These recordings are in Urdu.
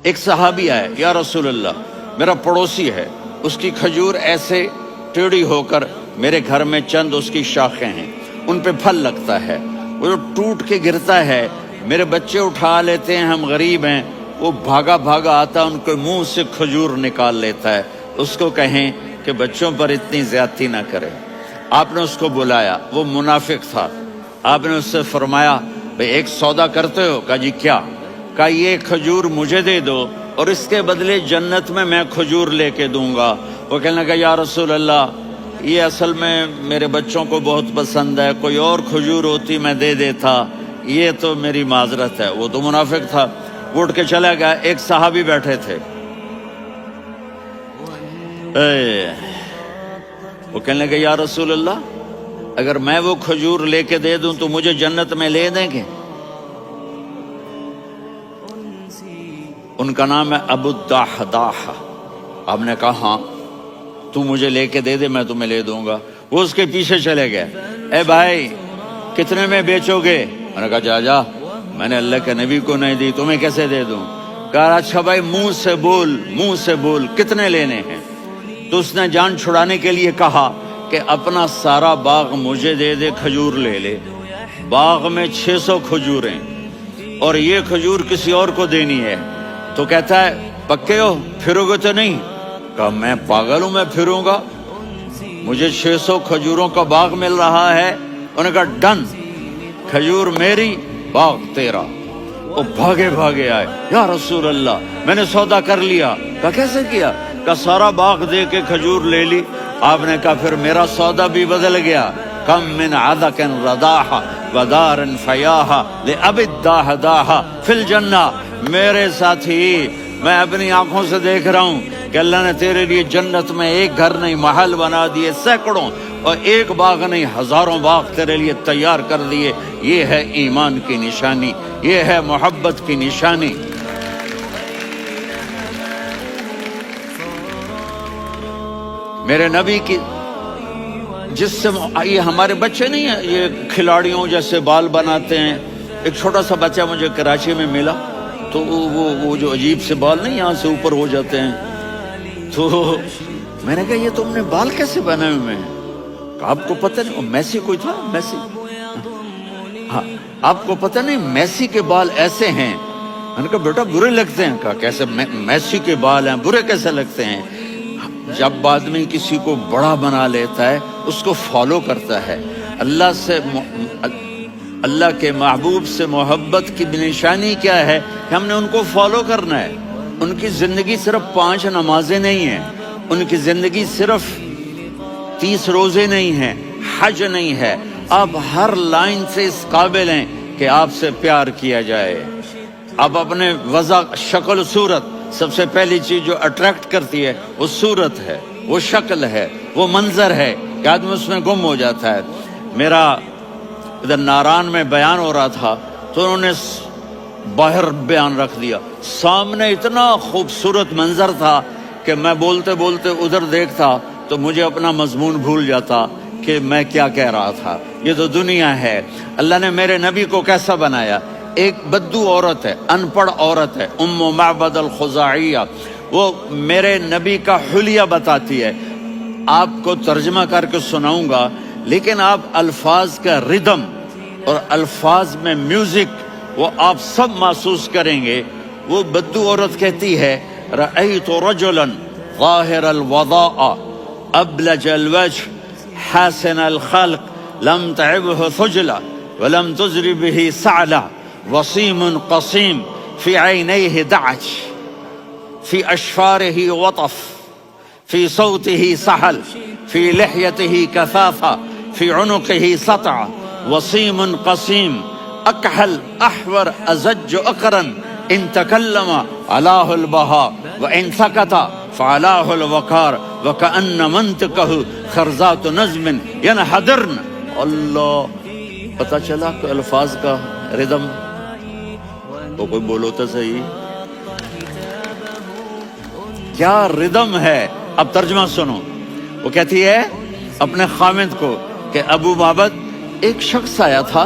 ایک صحابی آئے، یا رسول اللہ میرا پڑوسی ہے، اس کی کھجور ایسے ٹیڑھی ہو کر میرے گھر میں چند اس کی شاخیں ہیں، ان پہ پھل لگتا ہے، وہ ٹوٹ کے گرتا ہے، میرے بچے اٹھا لیتے ہیں، ہم غریب ہیں، وہ بھاگا بھاگا آتا ان کے منہ سے کھجور نکال لیتا ہے، اس کو کہیں کہ بچوں پر اتنی زیادتی نہ کرے۔ آپ نے اس کو بلایا، وہ منافق تھا، آپ نے اس سے فرمایا بھئی ایک سودا کرتے ہو؟ کہا جی کیا؟ کہا یہ کھجور مجھے دے دو اور اس کے بدلے جنت میں کھجور لے کے دوں گا۔ وہ کہنے لگا یا رسول اللہ یہ اصل میں میرے بچوں کو بہت پسند ہے، کوئی اور کھجور ہوتی میں دے دیتا، یہ تو میری معذرت ہے۔ وہ تو منافق تھا، وہ اٹھ کے چلا گیا۔ ایک صحابی بیٹھے تھے، وہ کہنے لگے یا رسول اللہ اگر میں وہ کھجور لے کے دے دوں تو مجھے جنت میں لے دیں گے؟ ان کا نام ہے ابو الدحداح۔ آپ نے کہا ہاں تو مجھے لے کے دے دے، میں تمہیں لے دوں گا۔ وہ اس کے پیچھے چلے گئے، اے بھائی کتنے میں بیچو گے؟ میں نے کہا جا جا، میں نے اللہ کے نبی کو نہیں دی، تمہیں کیسے دے دوں؟ کہا اچھا بھائی منہ سے بول کتنے لینے ہیں؟ تو اس نے جان چھڑانے کے لیے کہا کہ اپنا سارا باغ مجھے دے دے، کھجور لے لے۔ باغ میں 600 کھجوریں اور یہ کھجور کسی اور کو دینی ہے۔ تو کہتا ہے پکے ہو، پھرو گے تو نہیں؟ کہا میں پاگل ہوں، میں پھروں گا؟ مجھے 600 کھجوروں کا باغ مل رہا ہے۔ انہوں نے کہا ڈن، کھجور میری، باغ تیرا۔ وہ بھاگے بھاگے آئے، یا رسول اللہ میں نے سودا کر لیا۔ کہا کیسے کیا؟ کہا سارا باغ دے کے کھجور لے لی۔ آپ نے کہا پھر میرا سودا بھی بدل گیا۔ کم من عدق رداح ودار فیاح لأبی الدحداح فی الجنہ۔ میرے ساتھی میں اپنی آنکھوں سے دیکھ رہا ہوں کہ اللہ نے تیرے لیے جنت میں ایک گھر نہیں محل بنا دیے سینکڑوں، اور ایک باغ نہیں ہزاروں باغ تیرے لیے تیار کر دیے۔ یہ ہے ایمان کی نشانی، یہ ہے محبت کی نشانی۔ میرے نبی کی جس سے یہ ہمارے بچے نہیں ہیں، یہ کھلاڑیوں جیسے بال بناتے ہیں۔ ایک چھوٹا سا بچہ مجھے کراچی میں ملا، تو وہ جو عجیب سے بال نہیں یہاں سے اوپر ہو جاتے ہیں، تو میں نے کہا یہ تم نے بال کیسے بنائے ہوئے ہیں؟ آپ کو پتہ نہیں وہ میسی کوئی تھا، میسی، ہاں آپ کو پتہ نہیں میسی کے بال ایسے ہیں؟ میں نے کہا بیٹا برے لگتے ہیں۔ کہا کیسے؟ میسی کے بال ہیں برے کیسے لگتے ہیں؟ جب آدمی کسی کو بڑا بنا لیتا ہے اس کو فالو کرتا ہے۔ اللہ کے محبوب سے محبت کی نشانی کیا ہے کہ ہم نے ان کو فالو کرنا ہے۔ ان کی زندگی صرف 5 نمازیں نہیں ہیں، ان کی زندگی صرف 30 روزے نہیں ہیں، حج نہیں ہے۔ آپ ہر لائن سے اس قابل ہیں کہ آپ سے پیار کیا جائے۔ آپ اپنے وضع، شکل و صورت، سب سے پہلی چیز جو اٹریکٹ کرتی ہے وہ صورت ہے، وہ شکل ہے، وہ منظر ہے کہ آدمی اس میں گم ہو جاتا ہے۔ میرا ادھر ناران میں بیان ہو رہا تھا تو انہوں نے باہر بیان رکھ دیا، سامنے اتنا خوبصورت منظر تھا کہ میں بولتے بولتے ادھر دیکھتا تو مجھے اپنا مضمون بھول جاتا کہ میں کیا کہہ رہا تھا۔ یہ تو دنیا ہے۔ اللہ نے میرے نبی کو کیسا بنایا؟ ایک بدو عورت ہے، ان پڑھ عورت ہے، ام معبد الخزاعیہ، وہ میرے نبی کا حلیہ بتاتی ہے۔ آپ کو ترجمہ کر کے سناؤں گا، لیکن آپ الفاظ کا ردم اور الفاظ میں میوزک وہ آپ سب محسوس کریں گے۔ وہ بدو عورت کہتی ہے رأیت رجلا ظاہر الوضاء ابلج الوجه حاسن الخلق لم تعبه ثجلة ولم تزر به سعلة وصيم قصيم في عينيه دعج في أشفاره وطف في صوته سحل في لحيته كثافة في عنقه سطع وصيم قصيم أكحل أحور أزج أقرن إن تكلم علاه البهاء وإن سكت فعلاه الوقار وكأن منطقه خرزات نظم ينحدرن۔ اللہ، پتہ چلا کہ الفاظ کا ردم تو کوئی بولو تو صحیح، کیا ردم ہے۔ اب ترجمہ سنو۔ وہ کہتی ہے اپنے خامد کو کہ ابو معبد ایک شخص آیا تھا،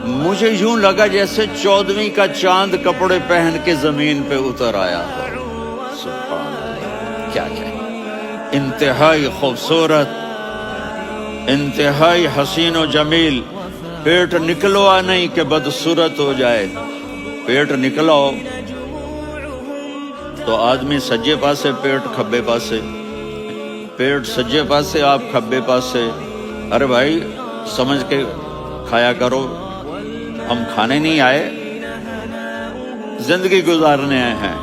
مجھے یوں لگا جیسے 14ویں کا چاند کپڑے پہن کے زمین پہ اتر آیا ہو۔ سبحان اللہ، کیا کہے، انتہائی خوبصورت، انتہائی حسین و جمیل۔ پیٹ نکلوا نہیں کہ بدصورت ہو جائے، پیٹ نکلاؤ تو آدمی سجے پاسے پیٹ کھبے پاسے، پیٹ سجے پاسے آپ کھبے پاسے۔ ارے بھائی سمجھ کے کھایا کرو، ہم کھانے نہیں آئے، زندگی گزارنے آئے ہیں۔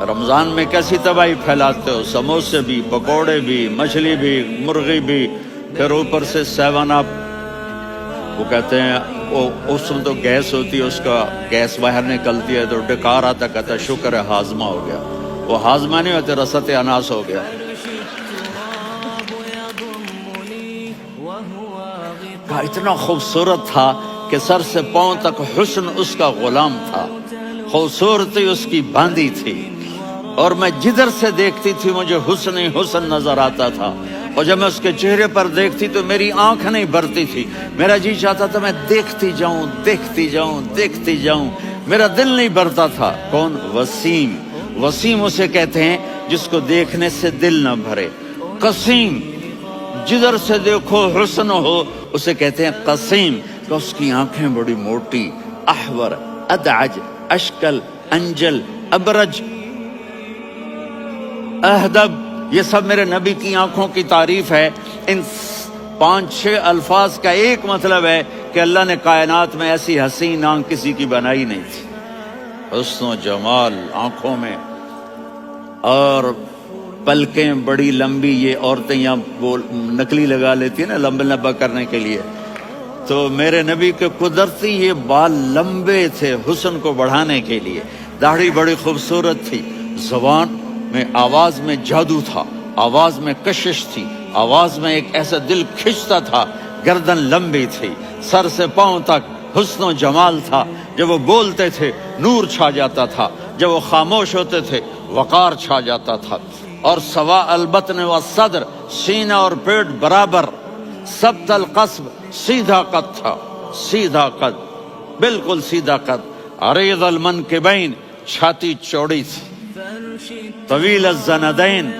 رمضان میں کیسی تباہی پھیلاتے ہو، سموسے بھی، پکوڑے بھی، مچھلی بھی، مرغی بھی، پھر اوپر سے 7 اپ، وہ کہتے ہیں وہ اس میں تو گیس ہوتی ہے، اس کا گیس باہر نکلتی ہے تو ڈکار آتا، کہتا ہے شکر ہے ہاضمہ ہو گیا۔ وہ ہاضمہ نہیں ہوتے، رسط اناس ہو گیا۔ کہا اتنا خوبصورت تھا کہ سر سے پاؤں تک حسن اس کا غلام تھا، خوبصورتی اس کی باندھی تھی، اور میں جدھر سے دیکھتی تھی مجھے حسن ہی حسن نظر آتا تھا، اور جب میں اس کے چہرے پر دیکھتی تو میری آنکھ نہیں بھرتی تھی، میرا جی چاہتا تھا میں دیکھتی جاؤں دیکھتی جاؤں دیکھتی جاؤں، میرا دل نہیں بھرتا تھا۔ کون؟ وسیم۔ وسیم اسے کہتے ہیں جس کو دیکھنے سے دل نہ بھرے۔ قسیم، جدھر سے دیکھو حسن ہو، اسے کہتے ہیں قسیم، کہ اس کی آنکھیں بڑی موٹی، احور، ادعج، اشکل، انجل، ابرج، اہدب، یہ سب میرے نبی کی آنکھوں کی تعریف ہے۔ ان 5-6 الفاظ کا ایک مطلب ہے کہ اللہ نے کائنات میں ایسی حسین آنکھ کسی کی بنائی نہیں تھی۔ حسن و جمال آنکھوں میں، اور پلکیں بڑی لمبی، یہ عورتیں یہاں نکلی لگا لیتی ہیں نا لمبا لمبا کرنے کے لیے، تو میرے نبی کے قدرتی یہ بال لمبے تھے حسن کو بڑھانے کے لیے۔ داڑھی بڑی خوبصورت تھی، زبان میں، آواز میں جادو تھا، آواز میں کشش تھی، آواز میں ایک ایسا دل کھنچتا تھا، گردن لمبی تھی، سر سے پاؤں تک حسن و جمال تھا۔ جب وہ بولتے تھے نور چھا جاتا تھا، جب وہ خاموش ہوتے تھے وقار چھا جاتا تھا۔ اور سوا البطن و صدر، سینہ اور پیٹ برابر، سبت القصب، سیدھا قد تھا، سیدھا قد، بالکل سیدھا قد۔ عریض المنکبین، چھاتی چوڑی تھی، طویل الزندین،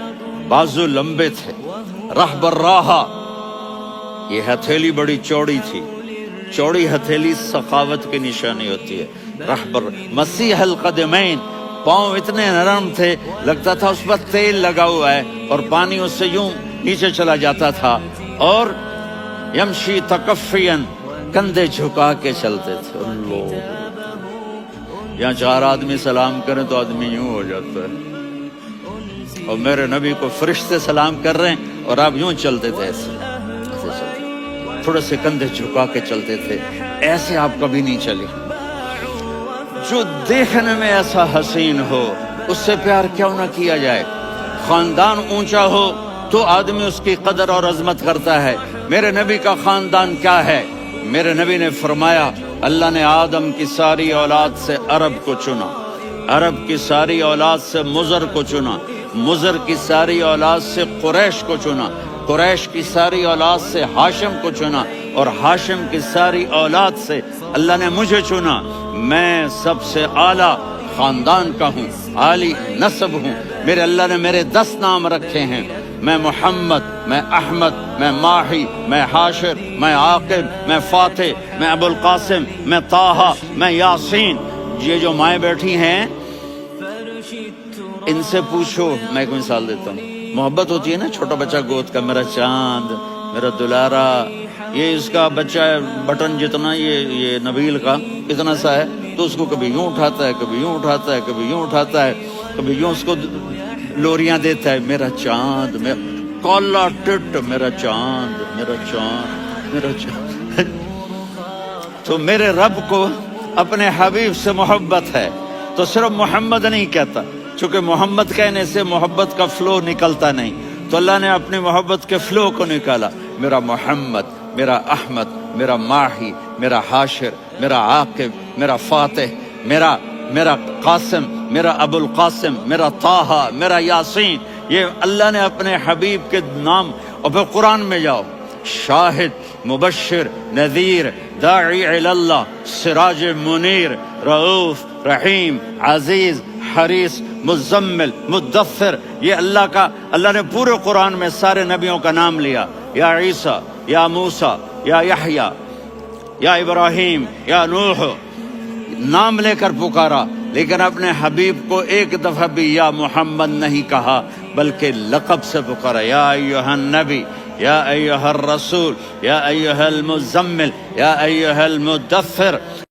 بازو لمبے تھے، رحب الراحہ، یہ ہتھیلی بڑی چوڑی تھی، چوڑی ہتھیلی سخاوت کی نشانی ہوتی ہے۔ رحب مسیح القدمین، پاؤں اتنے نرم تھے لگتا تھا اس پر تیل لگا ہوا ہے، اور پانی اس سے یوں نیچے چلا جاتا تھا۔ اور یمشی تکفین، کندھے جھکا کے چلتے تھے۔ اللہ، یہاں 4 آدمی سلام کریں تو آدمی یوں ہو جاتا ہے، اور میرے نبی کو فرشتے سلام کر رہے ہیں اور آپ یوں چلتے تھے، ایسے چلتے، تھوڑے سے کندھے جھکا کے چلتے تھے، ایسے آپ کبھی نہیں چلے۔ جو دیکھنے میں ایسا حسین ہو اس سے پیار کیوں نہ کیا جائے؟ خاندان اونچا ہو تو آدمی اس کی قدر اور عظمت کرتا ہے۔ میرے نبی کا خاندان کیا ہے؟ میرے نبی نے فرمایا اللہ نے آدم کی ساری اولاد سے عرب کو چنا، عرب کی ساری اولاد سے مضر کو چنا، مضر کی ساری اولاد سے قریش کو چنا، قریش کی ساری اولاد سے ہاشم کو چنا، اور ہاشم کی ساری اولاد سے اللہ نے مجھے چنا۔ میں سب سے اعلیٰ خاندان کا ہوں، عالی نسب ہوں۔ میرے اللہ نے میرے 10 نام رکھے ہیں، میں محمد، میں احمد، میں ماہی، میں حاشر، میں عاقب، میں فاتح، میں ابو القاسم، میں طٰہٰ، میں یاسین۔ یہ جو مائیں بیٹھی ہیں ان سے پوچھو، میں ایک مثال دیتا ہوں، محبت ہوتی ہے نا چھوٹا بچہ گود کا، میرا چاند، میرا دلارا، یہ اس کا بچہ بٹن جتنا یہ نبیل کا اتنا سا ہے، تو اس کو کبھی یوں اٹھاتا ہے، کبھی یوں اٹھاتا ہے، کبھی یوں اٹھاتا ہے، کبھی یوں اس کو لوریاں دیتا ہے، میرا چاند، میرا کالا ٹٹ، میرا چاند، میرا چاند، میرا چاند۔ تو میرے رب کو اپنے حبیب سے محبت ہے تو صرف محمد نہیں کہتا، چونکہ محمد کہنے سے محبت کا فلو نکلتا نہیں، تو اللہ نے اپنی محبت کے فلو کو نکالا۔ میرا محمد، میرا احمد، میرا ماہی، میرا حاشر، میرا عاقب، میرا فاتح، میرا قاسم، میرا ابو القاسم، میرا طٰہٰ، میرا یاسین، یہ اللہ نے اپنے حبیب کے نام۔ اور پھر قرآن میں جاؤ، شاہد، مبشر نذیر داعی الی اللہ سراج منیر رؤوف رحیم عزیز حریص مزمل مدثر، یہ اللہ نے پورے قرآن میں سارے نبیوں کا نام لیا، یا عیسیٰ یا موسیٰ یا یحییٰ یا ابراہیم یا نوح، نام لے کر پکارا، لیکن اپنے حبیب کو ایک دفعہ بھی یا محمد نہیں کہا بلکہ لقب سے پکارا، یا ایھا النبی یا ایھا الرسول یا ایھا المزمل یا ایھا المدثر۔